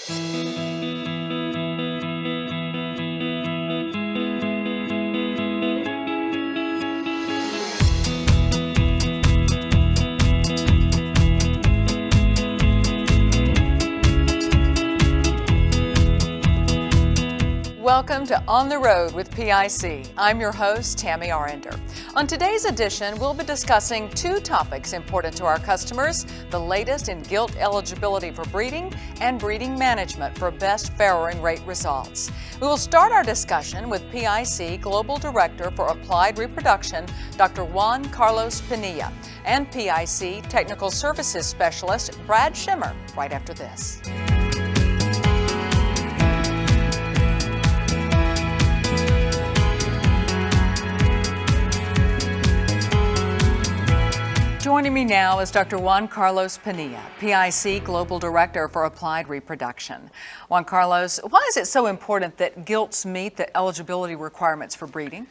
Welcome to On the Road with PIC. I'm your host, Tammy Arender. On today's edition, we'll be discussing two topics important to our customers, the latest in Gilt eligibility for breeding and breeding management for best farrowing rate results. We will start our discussion with PIC Global Director for Applied Reproduction, Dr. Juan Carlos Pinilla, and PIC Technical Services Specialist, Brad Schimmer, right after this. Joining me now is Dr. Juan Carlos Pinilla, PIC Global Director for Applied Reproduction. Juan Carlos, why is it so important that gilts meet the eligibility requirements for breeding?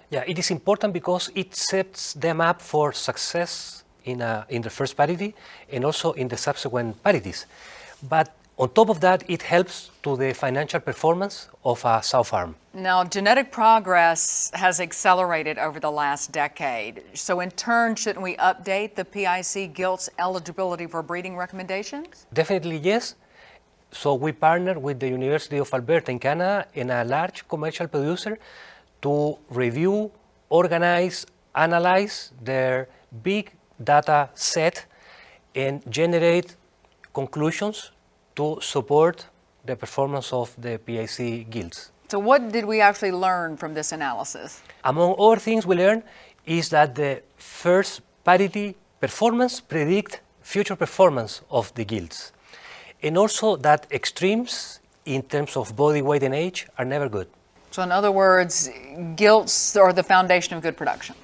Yeah, it is important because it sets them up for success in the first parity and also in the subsequent parities. But on top of that, it helps to the financial performance of a sow farm. Now, genetic progress has accelerated over the last decade. So in turn, shouldn't we update the PIC Gilt's eligibility for breeding recommendations? Definitely yes. So we partnered with the University of Alberta in Canada and a large commercial producer to review, organize, analyze their big data set and generate conclusions to support the performance of the PIC gilts. So what did we actually learn from this analysis? Among other things we learned is that the first parity performance predict future performance of the gilts. And also that extremes in terms of body weight and age are never good. So in other words, gilts are the foundation of good production.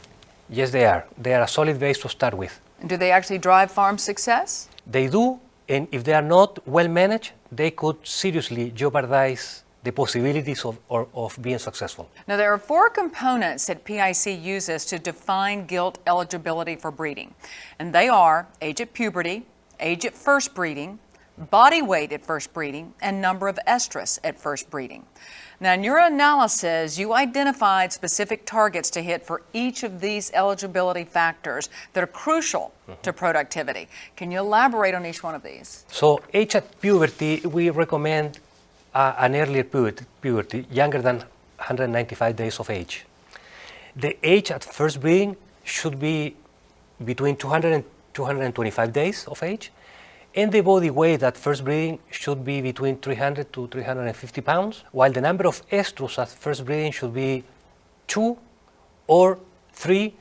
Yes, they are. They are a solid base to start with. And do they actually drive farm success? They do, and if they are not well managed, they could seriously jeopardize the possibilities of being successful. Now, there are four components that PIC uses to define gilt eligibility for breeding, and they are age at puberty, age at first breeding, body weight at first breeding, and number of estrus at first breeding. Now, in your analysis, you identified specific targets to hit for each of these eligibility factors that are crucial to productivity. Can you elaborate on each one of these? So, age at puberty, we recommend an earlier puberty, younger than 195 days of age. The age at first breeding should be between 200 and 225 days of age, and the body weight at first breeding should be between 300 to 350 pounds, while the number of estrus at first breeding should be 2 or 3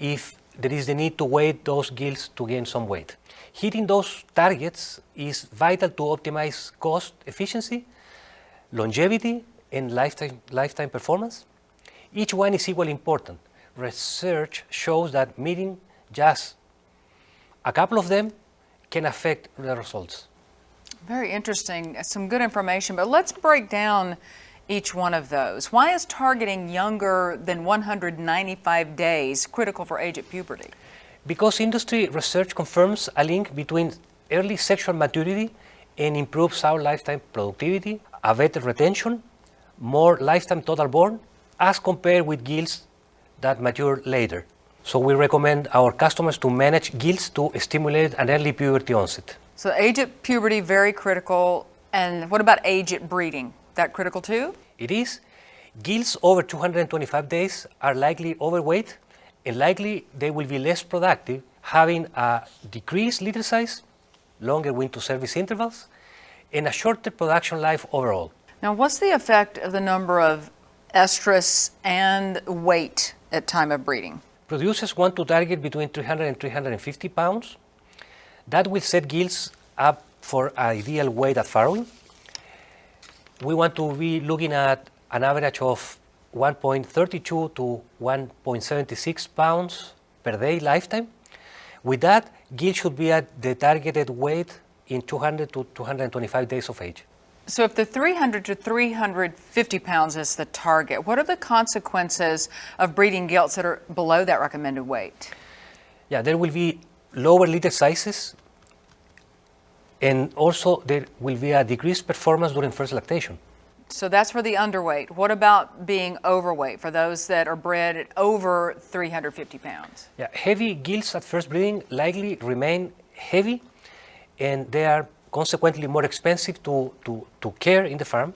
if there is the need to weight those gilts to gain some weight. Hitting those targets is vital to optimize cost efficiency, longevity, and lifetime performance. Each one is equally important. Research shows that meeting just a couple of them can affect the results. Very interesting, some good information, but let's break down each one of those. Why is targeting younger than 195 days critical for age at puberty? Because industry research confirms a link between early sexual maturity and improved sow lifetime productivity, a better retention, more lifetime total born, as compared with gilts that mature later. So we recommend our customers to manage gilts to stimulate an early puberty onset. So age at puberty, very critical. And what about age at breeding? That critical too? It is. Gilts over 225 days are likely overweight and likely they will be less productive, having a decreased litter size, longer wean-to service intervals, and a shorter production life overall. Now, what's the effect of the number of estrus and weight at time of breeding? Producers want to target between 300 and 350 pounds. That will set gilts up for ideal weight at farrowing. We want to be looking at an average of 1.32 to 1.76 pounds per day lifetime. With that, gilt should be at the targeted weight in 200 to 225 days of age. So if the 300 to 350 pounds is the target, what are the consequences of breeding gilts that are below that recommended weight? Yeah, there will be lower litter sizes, And also there will be a decreased performance during first lactation. So that's for the underweight. What about being overweight for those that are bred at over 350 pounds? Yeah, heavy gilts at first breeding likely remain heavy, and they are consequently more expensive to care in the farm,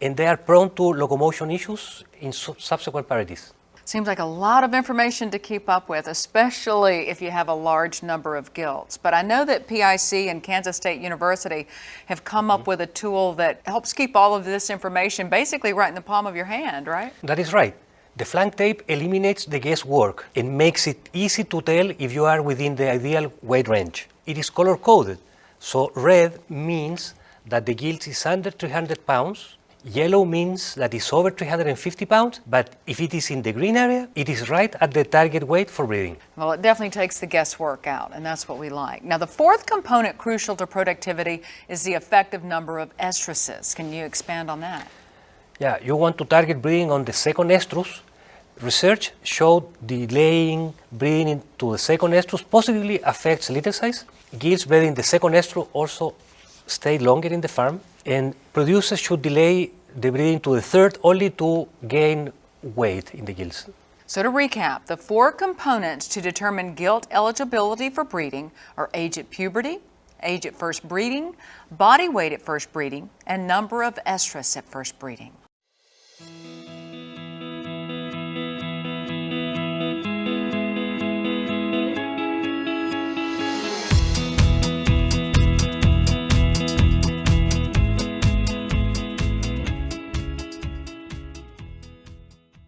and they are prone to locomotion issues in subsequent parities. Seems like a lot of information to keep up with, especially if you have a large number of gilts. But I know that PIC and Kansas State University have come up with a tool that helps keep all of this information basically right in the palm of your hand, right? That is right. The flank tape eliminates the guesswork and makes it easy to tell if you are within the ideal weight range. It is color-coded, so red means that the gilt is under 300 pounds, yellow means that it's over 350 pounds, but if it is in the green area, it is right at the target weight for breeding. Well, it definitely takes the guesswork out, and that's what we like. Now, the fourth component crucial to productivity is the effective number of estruses. Can you expand on that? Yeah, you want to target breeding on the second estrus. Research showed delaying breeding into the second estrus positively affects litter size. Gilts bred in the second estrus also stay longer in the farm, and producers should delay the breeding to the third only to gain weight in the gilts. So to recap, the four components to determine gilt eligibility for breeding are age at puberty, age at first breeding, body weight at first breeding, and number of estrus at first breeding.